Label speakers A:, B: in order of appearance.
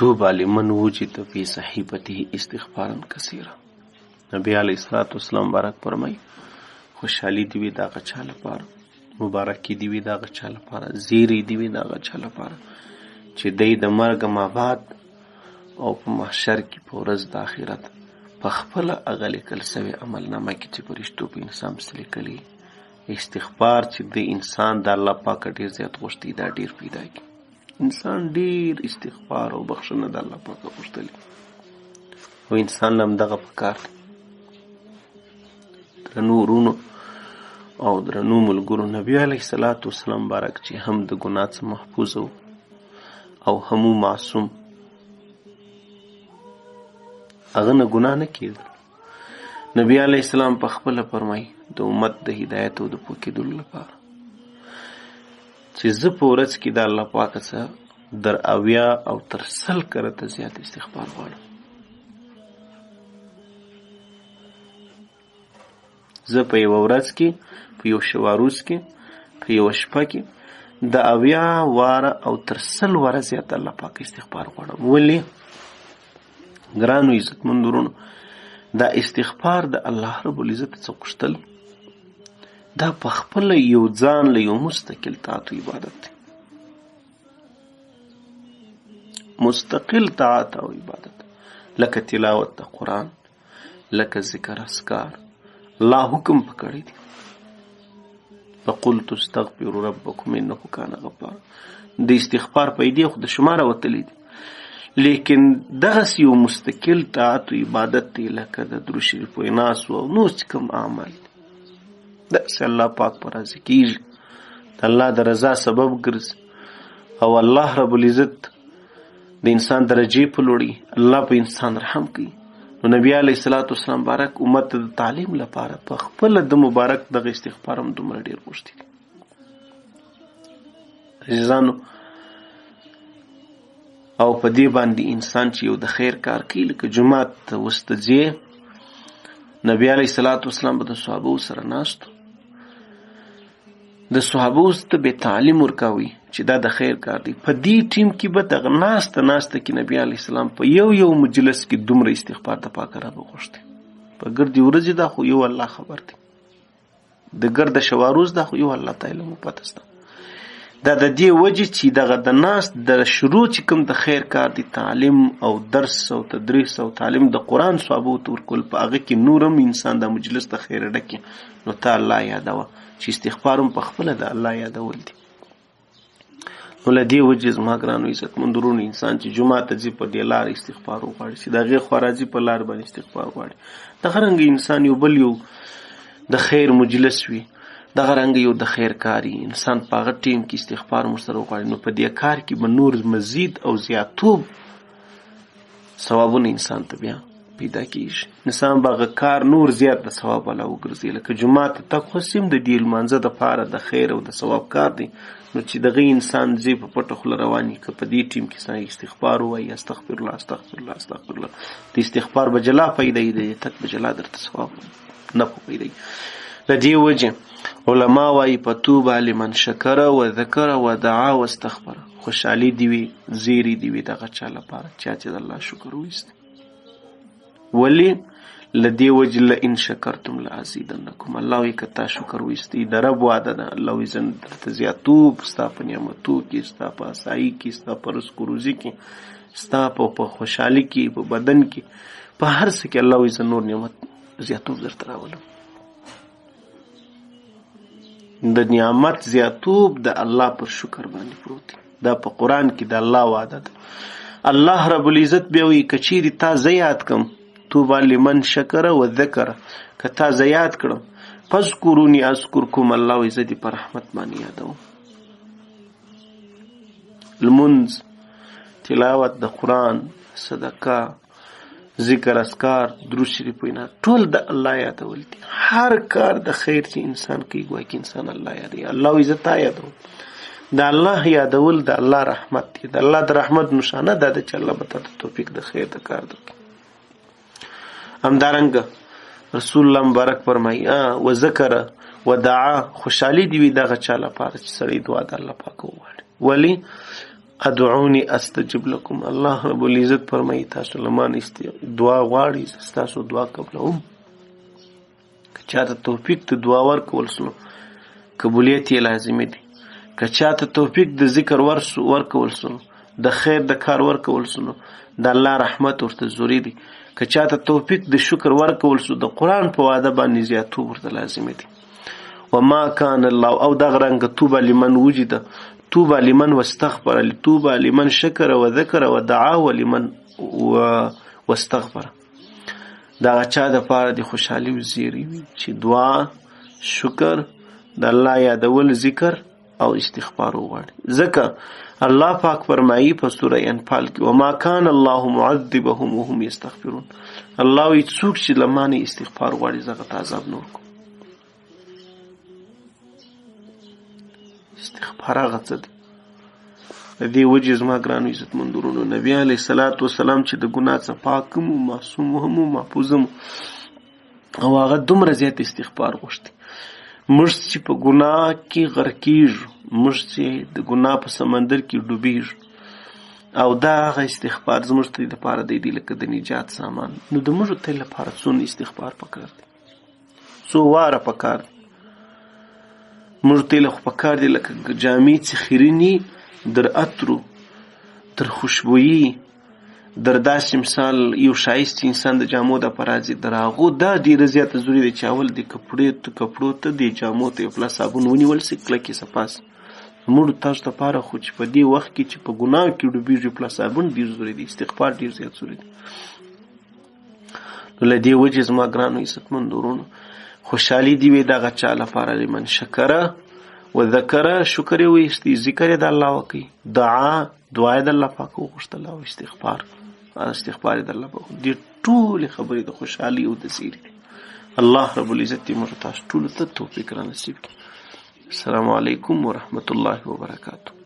A: طوبى لمن وجد في صحیفته استغفارا کثیرا. نبی علیه الصلاة والسلام بارک فرمای خوشحالی دی وي د هغه چا لپاره، مبارکي دی وي د هغه چا لپاره، زیری دی وي د هغه چا لپاره چې دی د مرګ ما بعد او په محشر کې په ورځ د آخرت په خپله هغه لیکل سوی عملنامه کې چې فرشتو په انسان پسې لیکلي استغفار چې د انسان د الله پاکه ډېر زیات غوښتي دا ډېر پیدا کړي. انسان ډېر استغفار او بخښنه د الله پاکه غوښتلي او انسان له همدغه پکار دی. درنو ورونو او درنو ملګرو، نبي علیه الصلاة والسلام بارک چې هم د ګناه څخه محفوظ او هم معصوم، هغه نه ګناه نه کېدل. نبی علیه السلام په خپله فرمایي د امت د هدایت او د پوکېدلو لپاره چې زه په ورځ کې د الله پاک څخه در 80 او تر 100 کرته زیات استغفار غواړم. زه په یوه ورځ کې، په یو شواروز کې، په یوه شپه کې د 80 واره او تر 100 واره زیات الله پاک استغفار غواړم. ولې؟ ګرانو عزتمندو ورونو، دا استغفار د الله رب العزت څخه غوښتل دا په خپله یو ځان له یو مستقل طاعت او عبادت دی. مستقل طاعت او عبادت لکه تلاوت د قرآن، لکه ذکر اذکار، الله حکم پکړی دی فقلت استغفروا ربکم انه کان غفارا. د استغفار پیدې خو د شماره وتلی دی، لیکن دغسې یو مستقل طاعت و عبادت دی لکه د درود شریف ویناس او نور چې کوم اعمال دي دغسې الله پاک په راضي کېږي، د الله د رضا سبب ګرځي او الله رب العزت د انسان درجې په لوړي، الله په انسان رحم کوي. نو نبی علیه الصلاة والسلام بارک امت د تعلیم لپاره په خپله د مبارک دغه استغفار هم دومره ډېر غوښتي دي. عزیزانو، او په دې باندې انسان چې یو د خیر کار کوي لکه جومات ته اوس ته ځې، نبی علیه الصلاة والسلام به د صحابو سره ناست د صحابو ته به تعلیم ورکوي چې دا د خیر کار دی. په دې ټیم کې به دغه ناسته کې نبی علیه السلام په یو مجلس کې دومره استغفار د پاک رب غوښتي. په ګردې ورځې دا خو یو الله خبر دی، د ګرد شواروز دا خو یو الله تعالی مو پته سته. دا د دې وجې چې دغه د ناست د شروع چې کوم د خیر کار دی تعلیم او درس او تدریس او تعلیم د قرآن صحابو ته ورکول، په هغه کې نور هم انسان د مجلس د خیر ډکي نو ته الله یادوه چې استغفار هم په خپله د الله یادول دي. نو له دې وجې زما ګرانو عزتمندو ورونو، انسان چې جومات ته ځي په دې لار استغفار وغواړي، چې د هغې خوا راځي په لار باندې استغفار غواړي. دغه رنګه انسان یو بل یو د خیر مجلس وي، دغه رنګه یو د خیر کاري انسان په هغه ټیم کې استغفار ورسره وغواړي، نو په دې کار کې به نور مزید او زیاتوب ثوابونه انسان ته بیا پیدا کېږي. انسان به هغه کار نور زیات د ثواب والا وګرځي. لکه جومات ته تګ خو هم د دې لمانځه دپاره د خیر او د ثواب کار دی، نو چې دغه انسان ځي په پټه خوله رواني که په دې ټیم کې سړی استغفار ووایي استغفرالله استغفرالله استغفرالله، د استغفار به جلا پیدا وي، د تک به جلا درته ثواب نفع پیدا وي. له دې وجې علما وایي فطوبی لمن شکر و ذکر و دعا و استغفر. خوشحالي دی وي، زیری دی وي دغه چا لپاره چا چې د الله شکر وایست. ولې؟ له دې وجې لئن شکرتم لازیدنکم. الله وایي که تا شکر وایستې، د رب وعده ده، الله وایي زه درته زیاتوب ستا په نعمتو کې، ستا په اسایي کې، ستا په رزق و روزي کې، ستا په خوشحالي کې، په بدن کې، په هر څه کې الله وایي زه نور نعمت زیاتوب درته راولم. د نعمت زیاتوب د الله پر شکر باندې پروت دی. دا په قرآن کې د الله وعده ده. الله رب العزت بیا وایي که چیرې تا زه یاد کړم، طوبی لمن شکر و ذکر، که تا زه یاد کړم فاذکروني اذکرکم، الله وایي زه دې په رحمت باندې یادوم. لمونځ، تلاوت د قرآن، صدقه، ذکر اذکار، درود شریف وینا، ټول د الله یادول دي. هر کار د خیر چې انسان کوي ګویا کې انسان الله یادوي. الله وایي زه تا یادوم. د الله یادول د الله رحمت دی. د الله د رحمت نشانه دا ده چې الله به تا ته توفیق د خیر د کار درکړي. همدارنګه رسول الله مبارک فرمایي و ذکر و دعا، خوشحالي دي وي دغه چا لپاره چې سړی دعا د الله پاک وغواړي. ولې؟ ادعوني استجب لكم. الله رب العزت فرمایي تاسو لمانه دعا غواړئ تاسو دعا قبلوم. که چاته توفیق ته دعا ورکول سلو قبولیت یې لازمي دی. که چاته توفیق د ذکر ورکول سلو د خیر د کار ورکول سلو د الله رحمت ورته ضروري دی. که چاته توفیق د شکر ورکول سلو د قرآن په واده باندې زیاتوب ورته لازمي دی. وما كان الله او دغه رنګه توبه لمن وجد توبه لمن واستغفر توبه لمن شکر وذکر ودعا ولمن واستغفر. دغه چا د پاره د خوشحالي او زیری وي چې دعا شکر د الله یادول ذکر او استغفار وغواړي. ځکه الله پاک فرمایي په سوره انفال کې وما كان الله معذبهم وهم يستغفرون. الله وی څوک چې لمانه استغفار غواړي زه غته عذاب نه ورکوم. استغفار هغه څه دی. د دې وجې زما ګرانو عزتمندورونو نبي علیه الصلاة والسلام چې د ګناه څخه پاک هم معصوم هم محفوظ هم او هغه دومره زیات استغفار غوښتي. موږ چې په ګناه کې غرق کیږو، موږ چې د ګناه په سمندر کې ډوبیږو او دا هغه استغفار زموږ ته دپاره دی لکه د نجات سامان. نو د موږ ته لپاره څونه استغفار پکار دی، څو واره پکار دی. موږ ته خو پکار دی لکه جامې چې خیریني در عطرو در خوشبویي در داسې مثال یو ښایسته انسان د جامو د پرازي در هغو دا ډېره زیاته ضروري ده چې اول د کپړو ته د جامو ته یو پلا صابون ونیول سي کلکې صفاس. موږ تاسو دپاره خو چې په دې وخت کې چې په ګناه کې ډوبېږو پلا صابون ډېر ضروري دی، استغفار ډېر زیات ضروري دی. نو له دې وجې زما ګرانو عزتمندو ورونو خوشحالي دې وي دغه چا لپاره لمن شکره و ذکره شکر یې ویستی، ذکر یې د الله وکړي، دعا یې د الله پاک وغوښتله او استغفار یې د الله پاک. دې ټولې خبرې د خوشحالي او د زیري دي. الله رب العزت دې موږ تاسو ټولو ته توفیق را نصیب کړي. السلام علیکم ورحمة الله وبرکاته.